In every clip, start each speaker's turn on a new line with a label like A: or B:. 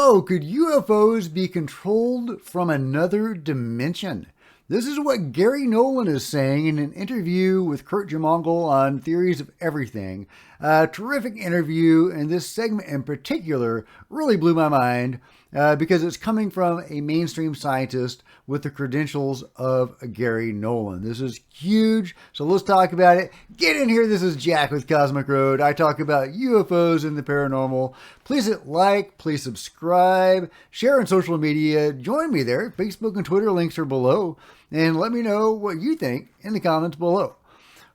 A: So, could UFOs be controlled from another dimension? This is what Garry Nolan is saying in an interview with Kurt Jemongel on Theories of Everything. A terrific interview, and this segment in particular really blew my mind because it's coming from a mainstream scientist with the credentials of Garry Nolan. This is huge, so let's talk about it. Get in here. This is Jack with Cosmic Road. I talk about UFOs and the paranormal. Please hit like, please subscribe, share on social media. Join me there. Facebook and Twitter links are below. And let me know what you think in the comments below.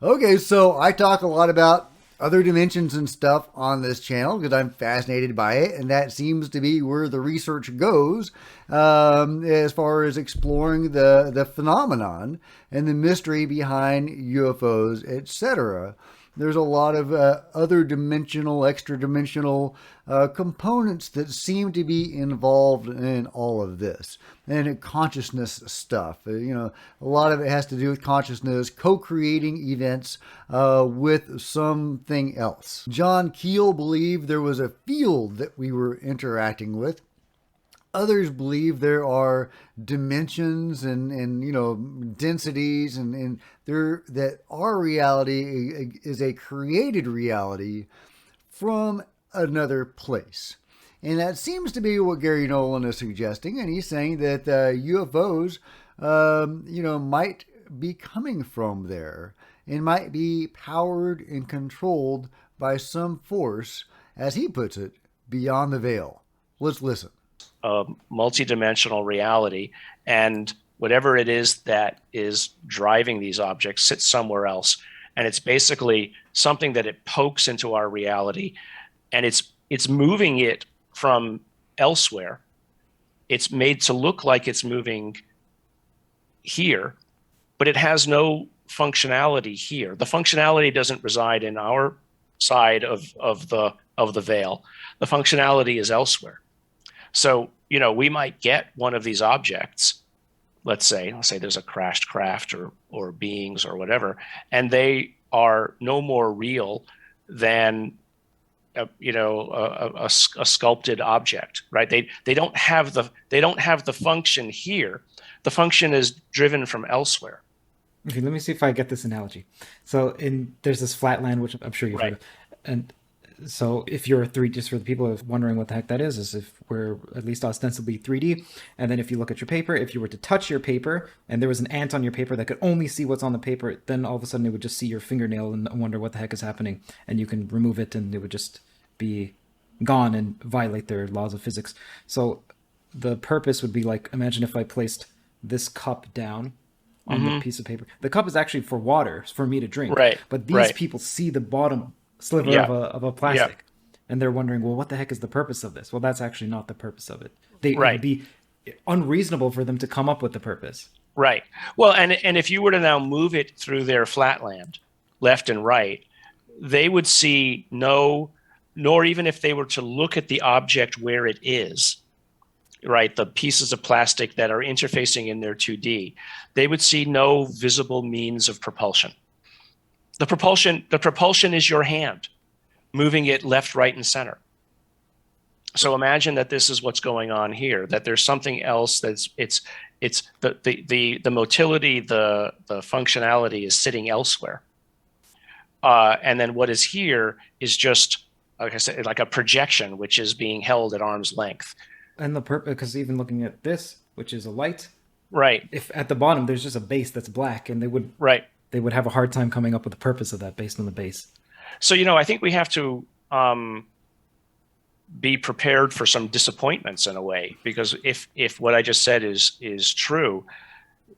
A: Okay, so I talk a lot about other dimensions and stuff on this channel because I'm fascinated by it, and that seems to be where the research goes as far as exploring the phenomenon and the mystery behind UFOs, etc. There's a lot of other dimensional, extra-dimensional components that seem to be involved in all of this. And consciousness stuff. A lot of it has to do with consciousness, co-creating events with something else. John Keel believed there was a field that we were interacting with. Others believe there are dimensions and densities and that our reality is a created reality from another place. And that seems to be what Garry Nolan is suggesting. And he's saying that UFOs, might be coming from there and might be powered and controlled by some force, as he puts it, beyond the veil. Let's listen.
B: Multidimensional reality, and whatever it is that is driving these objects sits somewhere else, and it's basically something that it pokes into our reality, and it's moving it from elsewhere. It's made to look like it's moving here, but it has no functionality here. The functionality doesn't reside in our side of the veil. The functionality is elsewhere. So, we might get one of these objects, let's say there's a crashed craft or beings or whatever, and they are no more real than a sculpted object, right? They don't have the function here. The function is driven from elsewhere.
C: Okay, let me see if I get this analogy. So there's this flatland, which I'm sure you've heard of, and so if you're just for the people who are wondering what the heck that is if we're at least ostensibly 3D, and then if you look at your paper, if you were to touch your paper and there was an ant on your paper that could only see what's on the paper, then all of a sudden it would just see your fingernail and wonder what the heck is happening, and you can remove it and it would just be gone and violate their laws of physics. So the purpose would be like, imagine if I placed this cup down on the piece of paper. The cup is actually for water, for me to drink.
B: Right.
C: But these people see the bottom sliver of a plastic, and they're wondering, well, what the heck is the purpose of this? Well, that's actually not the purpose of it. It would be unreasonable for them to come up with the purpose.
B: Right. Well, and if you were to now move it through their flatland, left and right, they would see nor even if they were to look at the object where it is, right, the pieces of plastic that are interfacing in their 2D, they would see no visible means of propulsion. The propulsion is your hand, moving it left, right, and center. So imagine that this is what's going on here, that there's something else that's it's the motility, the functionality is sitting elsewhere. And then what is here is just, like I said, like a projection, which is being held at arm's length.
C: And the purpose, because even looking at this, which is a light,
B: right?
C: If at the bottom there's just a base that's black, and they would have a hard time coming up with the purpose of that based on the base.
B: So I think we have to be prepared for some disappointments in a way, because if what I just said is true,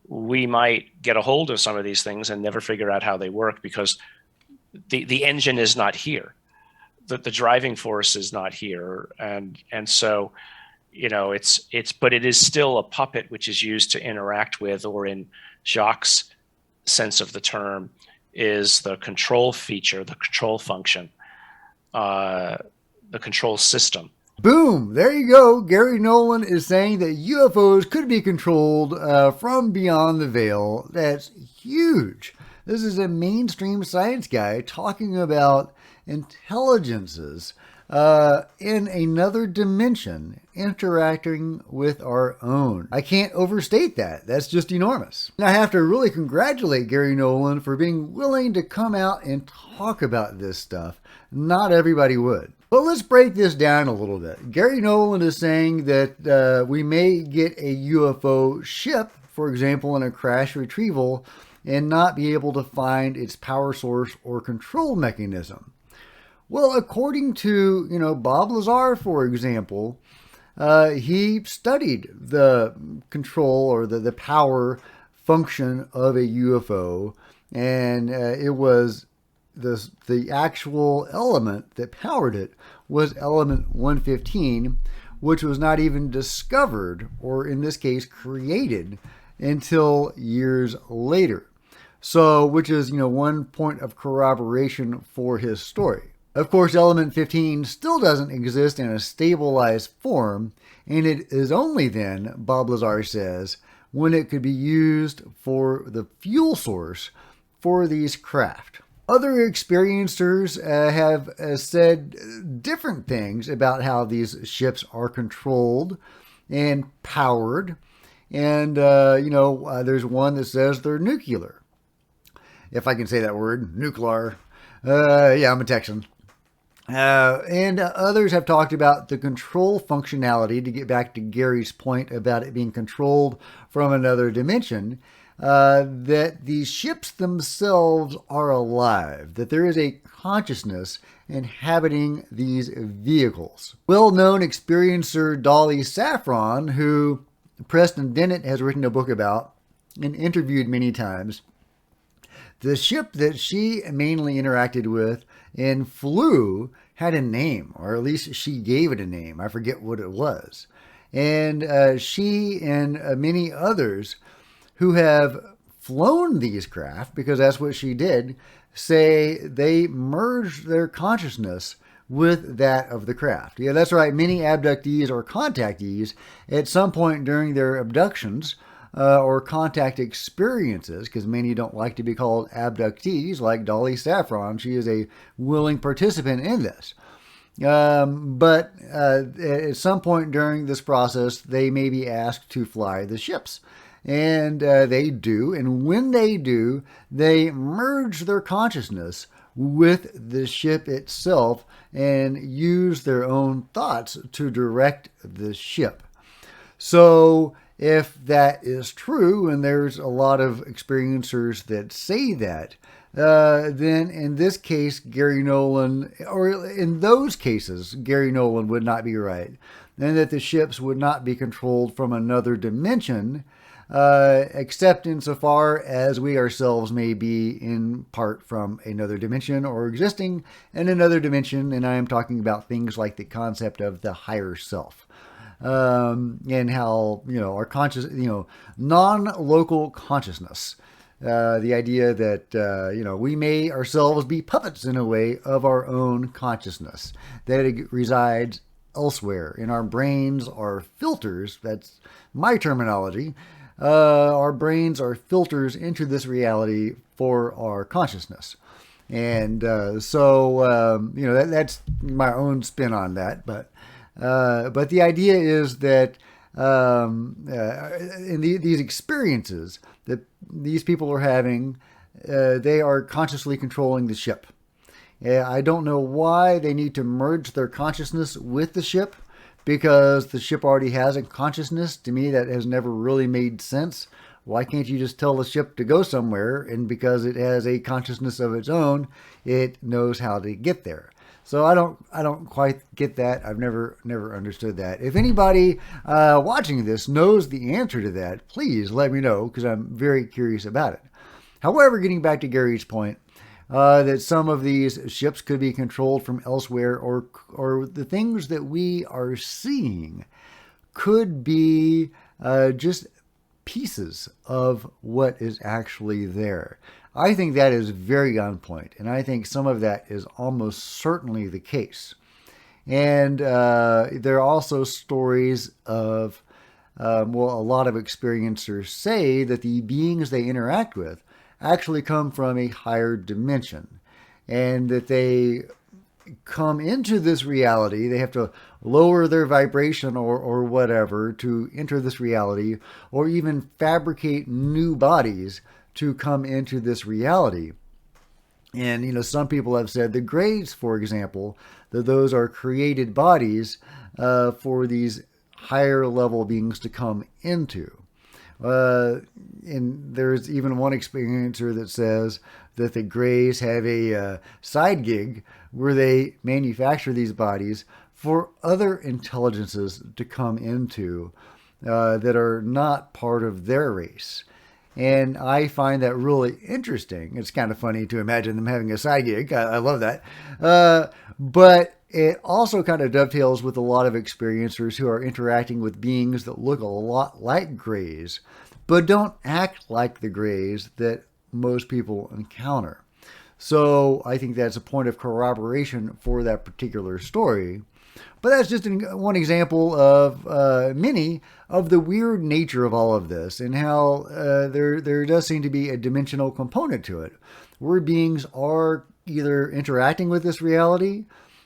B: we might get a hold of some of these things and never figure out how they work because the engine is not here, the driving force is not here, and so but it is still a puppet which is used to interact with, or in Jacques' sense of the term, is the control feature, the control function, the control system.
A: Boom! There you go. Garry Nolan is saying that UFOs could be controlled from beyond the veil. That's huge. This is a mainstream science guy talking about intelligences in another dimension interacting with our own. I can't overstate that. That's just enormous. And I have to really congratulate Garry Nolan for being willing to come out and talk about this stuff. Not everybody would. But let's break this down a little bit. Garry Nolan is saying that we may get a UFO ship, for example, in a crash retrieval, and not be able to find its power source or control mechanism. Well, according to, Bob Lazar, for example, he studied the control or the power function of a UFO, and it was the actual element that powered it was element 115, which was not even discovered, or in this case, created, until years later. So, which is, one point of corroboration for his story. Of course, element 15 still doesn't exist in a stabilized form, and it is only then, Bob Lazar says, when it could be used for the fuel source for these craft. Other experiencers have said different things about how these ships are controlled and powered. And, there's one that says they're nuclear. If I can say that word, nuclear. Yeah, I'm a Texan. And others have talked about the control functionality, to get back to Gary's point about it being controlled from another dimension, that these ships themselves are alive, that there is a consciousness inhabiting these vehicles. Well-known experiencer Dolly Saffron, who Preston Dennett has written a book about and interviewed many times, the ship that she mainly interacted with and flew had a name, or at least she gave it a name. I forget what it was. And she and many others who have flown these craft, because that's what she did, say they merged their consciousness with that of the craft. Yeah, that's right. Many abductees or contactees at some point during their abductions or contact experiences, because many don't like to be called abductees, like Dolly Saffron. She is a willing participant in this. But at some point during this process, they may be asked to fly the ships. And they do. And when they do, they merge their consciousness with the ship itself and use their own thoughts to direct the ship. So if that is true, and there's a lot of experiencers that say that, then in this case, Garry Nolan, or in those cases, Garry Nolan would not be right. And that the ships would not be controlled from another dimension, except insofar as we ourselves may be in part from another dimension or existing in another dimension. And I am talking about things like the concept of the higher self. And how, our conscious, non-local consciousness, the idea that, we may ourselves be puppets in a way of our own consciousness, that it resides elsewhere in our brains, our filters. That's my terminology. Our brains are filters into this reality for our consciousness. And that's my own spin on that. But the idea is that in these experiences that these people are having, they are consciously controlling the ship. I don't know why they need to merge their consciousness with the ship, because the ship already has a consciousness. To me, that has never really made sense. Why can't you just tell the ship to go somewhere? And because it has a consciousness of its own, it knows how to get there. So I don't quite get that. I've never understood that. If anybody watching this knows the answer to that, please let me know, because I'm very curious about it. However, getting back to Gary's point, that some of these ships could be controlled from elsewhere, or the things that we are seeing could be just pieces of what is actually there. I think that is very on point, and I think some of that is almost certainly the case. And there are also stories of, a lot of experiencers say that the beings they interact with actually come from a higher dimension, and that they come into this reality. They have to lower their vibration or whatever to enter this reality, or even fabricate new bodies to come into this reality. And, some people have said the grays, for example, that those are created bodies for these higher level beings to come into. And there's even one experiencer that says that the Greys have a side gig where they manufacture these bodies for other intelligences to come into that are not part of their race. And I find that really interesting. It's kind of funny to imagine them having a side gig. I love that. But it also kind of dovetails with a lot of experiencers who are interacting with beings that look a lot like Greys, but don't act like the Greys that most people encounter. So I think that's a point of corroboration for that particular story. But that's just one example of many of the weird nature of all of this, and how there does seem to be a dimensional component to it, where beings are either interacting with this reality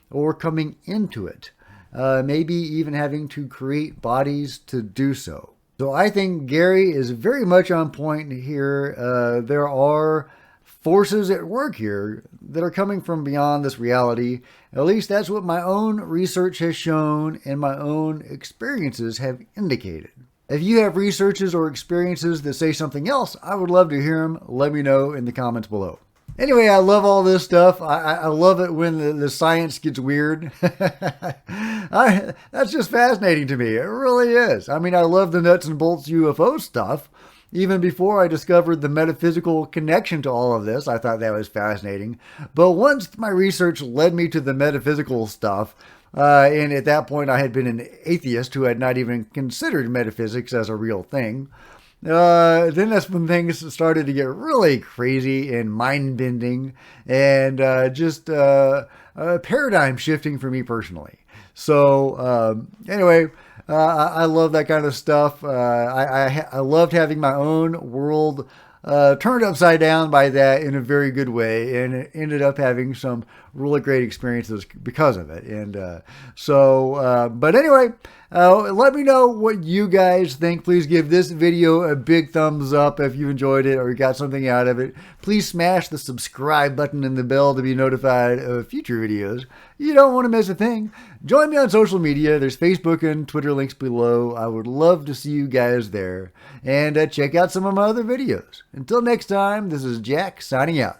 A: or coming into it, maybe even having to create bodies to do so. So I think Garry is very much on point here. There are forces at work here that are coming from beyond this reality. At least that's what my own research has shown and my own experiences have indicated. If you have researches or experiences that say something else, I would love to hear them. Let me know in the comments below. Anyway, I love all this stuff. I love it when the science gets weird. That's just fascinating to me. It really is. I mean, I love the nuts and bolts UFO stuff. Even before I discovered the metaphysical connection to all of this, I thought that was fascinating. But once my research led me to the metaphysical stuff, and at that point I had been an atheist who had not even considered metaphysics as a real thing, then that's when things started to get really crazy and mind-bending and just paradigm shifting for me personally. So anyway, I love that kind of stuff. I loved having my own world turned upside down by that in a very good way, and it ended up having some really great experiences because of it. And but anyway, let me know what you guys think. Please give this video a big thumbs up if you enjoyed it or you got something out of it. Please smash the subscribe button and the bell to be notified of future videos. You don't want to miss a thing. Join me on social media. There's Facebook and Twitter links below. I would love to see you guys there. And check out some of my other videos. Until next time, this is Jack signing out.